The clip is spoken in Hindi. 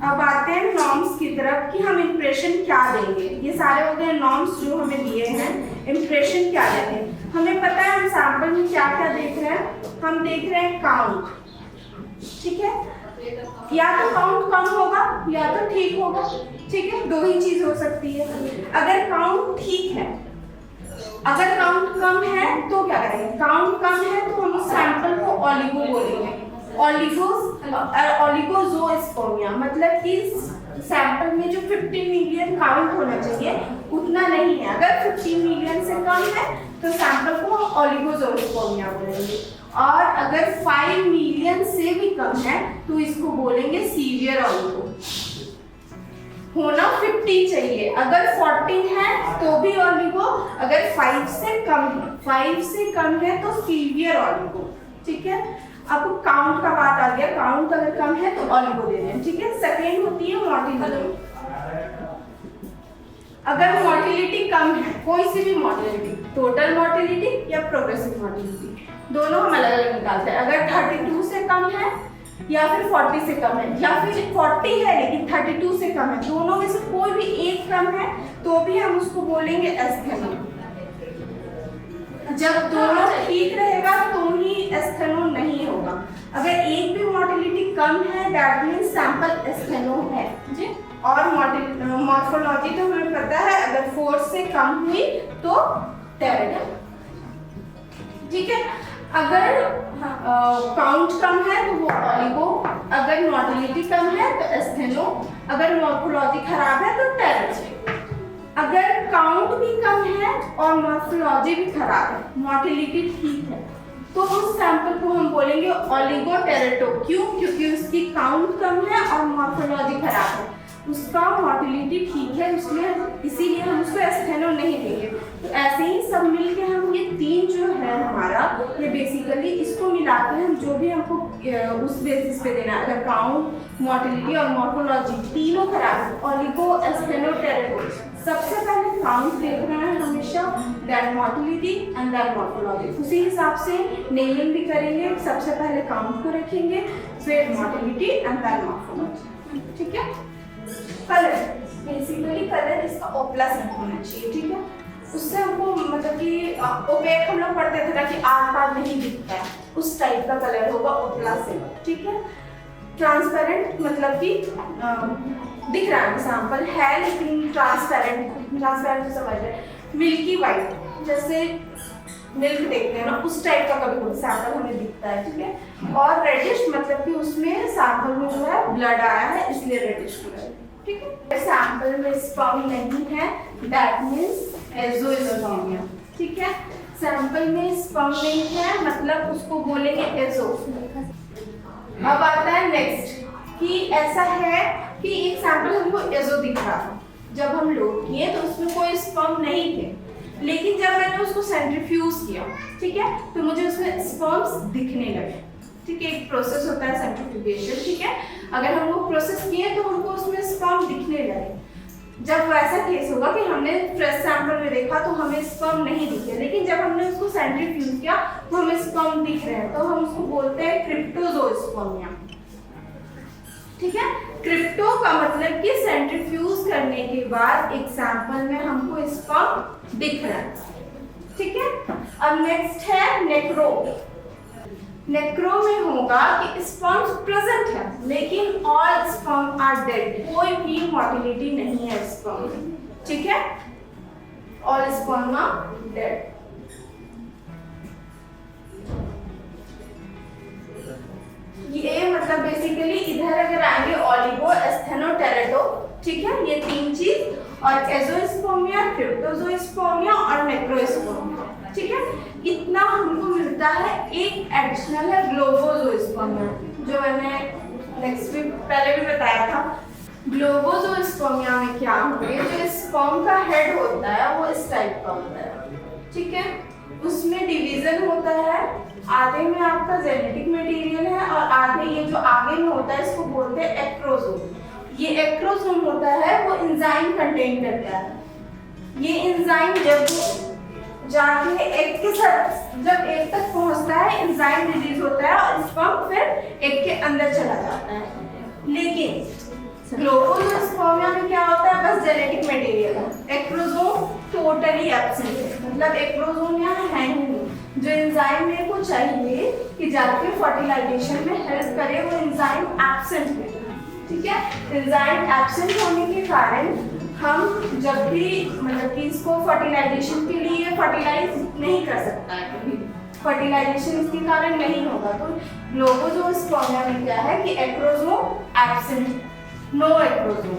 अब आते हैं नॉर्म्स की तरफ कि हम इंप्रेशन क्या देंगे। ये सारे हो गए नॉर्म्स जो हमें दिए हैं, इंप्रेशन क्या देंगे। हमें पता है हम सैंपल में क्या क्या देख रहे हैं, हम देख रहे हैं काउंट, ठीक है। या तो काउंट कम होगा या तो ठीक होगा, ठीक है, दो ही चीज हो सकती है। अगर काउंट ठीक है, अगर काउंट कम है तो क्या करेंगे, काउंट कम है तो हम उस सैंपल को ओलिगो बोलेंगे। ओलिगोजोस्पर्मिया मतलब कि सैंपल में जो 15 मिलियन काउंट होना चाहिए उतना नहीं है। अगर 15 मिलियन से कम है तो सैंपल को हम ओलिगोजोस्पर्मिया बोलेंगे, और अगर 5 मिलियन से भी कम है तो इसको बोलेंगे सीवियर ओलिगो। होना 50 चाहिए, अगर 14 है तो भी ओलिगो, अगर 5 से कम है तो सीवियर ओलिगो, ठीक है। अब काउंट का बात आ गया, काउंट अगर कम है तो ओलिगो दे दें, ठीक है। सेकेंड होती है मोटिलिटी। अगर मोटिलिटी कम है, कोई सी भी मोटिलिटी, टोटल मोटिलिटी या प्रोग्रेसिव मोटिलिटी, दोनों हम अलग अलग निकालते हैं। अगर 32 से कम है या फिर 40 से कम है, या फिर 40 है लेकिन 32 से कम है, दोनों में से कोई भी एक कम है तो भी हम उसको बोलेंगे एस्थेनो। जब दोनों ठीक रहेगा तो ही एस्थेनो नहीं होगा। अगर एक भी मोटिलिटी कम है दैट मींस सैंपल एस्थेनो है जी। और मॉर्फोलॉजी तो हमें पता है, अगर 4 से कम हुई तो टेरेटो, ठीक है। अगर काउंट कम है तो वो ओलिगो, अगर मोटिलिटी कम है तो एस्थेनो, अगर मॉर्फोलॉजी खराब है तो टेरेटो। अगर काउंट भी कम है और मॉर्फोलॉजी भी खराब है, मोटिलिटी ठीक है, तो उस सैंपल को हम बोलेंगे ओलिगोटेरेटो। क्यों? क्योंकि उसकी काउंट कम है और मॉर्फोलॉजी खराब है, उसका मोटिलिटी ठीक है, उसमें इसीलिए हम उसको एस्थेनो नहीं देंगे। तो ऐसे ही सब मिलके हम ये तीन जो है हमारा, ये बेसिकली इसको मिला के हम जो भी हमको उस बेसिस पे देना है, अगर काउंट, मोटिलिटी और मॉर्फोलॉजी तीनों खराब है, ओलिगो, एस्थेनो, टेरेटो। सबसे पहले काउंट देखना है हमेशा, that motility and that morphology. उसी हिसाब से नेमिंग भी करेंगे, सबसे पहले काउंट को रखेंगे, फिर मोटिलिटी एंड दैट मॉर्फोलॉजी, ठीक है। कलर, बेसिकली कलर इसका O+ होना चाहिए, ठीक है। उससे हमको मतलब कि ओपेक हम लोग पढ़ते थे ना कि आर पार नहीं दिखता है, उस टाइप का कलर होगा O+, ठीक है। ट्रांसपेरेंट मतलब कि दिख रहा है सैंपल है लेकिन ट्रांसपेरेंट तो समझ रहे। मिल्की वाइट, जैसे मिल्क देखते हैं ना उस टाइप का कभी सैंपल हमें दिखता है, ठीक है। और रेडिश मतलब कि उसमें सैंपल में जो है ब्लड आया है इसलिए रेडिश कलर है, ठीक है। सैंपल में स्पर्म नहीं है दैट मींस एजोस्पर्मिया, ठीक है। सैंपल में स्पर्म नहीं है मतलब उसको बोलेंगे एजो। अब आता है नेक्स्ट कि ऐसा है कि एक सैंपल हमको एजो दिख रहा था, जब हम लोड किए तो उसमें कोई स्पर्म नहीं थे, लेकिन जब मैंने उसको सेंट्रीफ्यूज किया, ठीक है, तो मुझे उसमें स्पर्म्स दिखने लगे, ठीक है। एक प्रोसेस होता है सेंट्रीफ्यूगेशन, ठीक है। अगर हम वो प्रोसेस किए तो हमको उसमें स्पर्म दिखने लगे। जब वैसा केस होगा कि हमने फ्रेश सैंपल में देखा तो हमें स्पर्म नहीं दिखे, लेकिन जब हमने उसको सेंट्रीफ्यूज किया तो हमें स्पर्म दिख रहे हैं, तो हम उसको बोलते हैं क्रिप्टोजोस्पर्मिया, ठीक है। क्रिप्टो का मतलब कि सेंट्रीफ्यूज करने के बाद एक सैंपल में हमको स्पर्म दिख रहा है, ठीक है। अब नेक्स्ट है नेक्रो। नेक्रो में होगा कि स्पर्म्स प्रेजेंट है लेकिन ऑल स्पर्म आर डेड, कोई भी मोटिलिटी नहीं है स्पर्म में, ठीक है। All sperm are dead. ये मतलब बेसिकली इधर अगर आएंगे ओलिगो, एस्थेनो, टेरेटो, ठीक है, ये तीन चीज, और एजोस्पर्मिया, क्रिप्टोजोस्पर्मिया और नेक्रोस्पर्मिया, ठीक है। इतना हमको मिलता है। एक एडिशनल है ग्लोबोजोस्पर्मिया, जो मैंने नेक्स्ट वीक पहले भी बताया था। ग्लोबोजोस्पर्मिया में क्या होंगे, जो स्पर्म का हेड होता है वो इस टाइप का होता है, ठीक है। उसमें डिवीजन होता है, आधे में आपका जेनेटिक मटेरियल है और आधे ये जो आगे में होता है इसको बोलते हैं एक्रोसोम। ये एक्रोसोम होता है वो एंजाइम कंटेन करता है। ये एंजाइम जब जाके एग के साथ जब एग तक पहुंचता है एंजाइम रिलीज होता है और स्पर्म फिर एग के अंदर चला जाता है। लेकिन ग्लोकोजोस्पर्मिया में क्या होता है, बस जेनेटिक मटेरियल है। एक्रोसोम टोटली एब्सेंट है, मतलब एक्रोसोम यहाँ है ही नहीं। जो एंजाइम मेरे को चाहिए कि जाके फर्टिलाइजेशन में हेल्प करे, वो एंजाइम एब्सेंट है। ठीक है, एंजाइम एब्सेंट होने के कारण हम जब भी मतलब कि इसको फर्टिलाइजेशन के लिए फर्टिलाइज नहीं कर सकता है, कभी फर्टिलाइजेशन इसके कारण नहीं होगा। तो ग्लोकोजोस्पर्मिया में क्या है कि एक्रोसोम एब्सेंट, नो एक्रोसोम।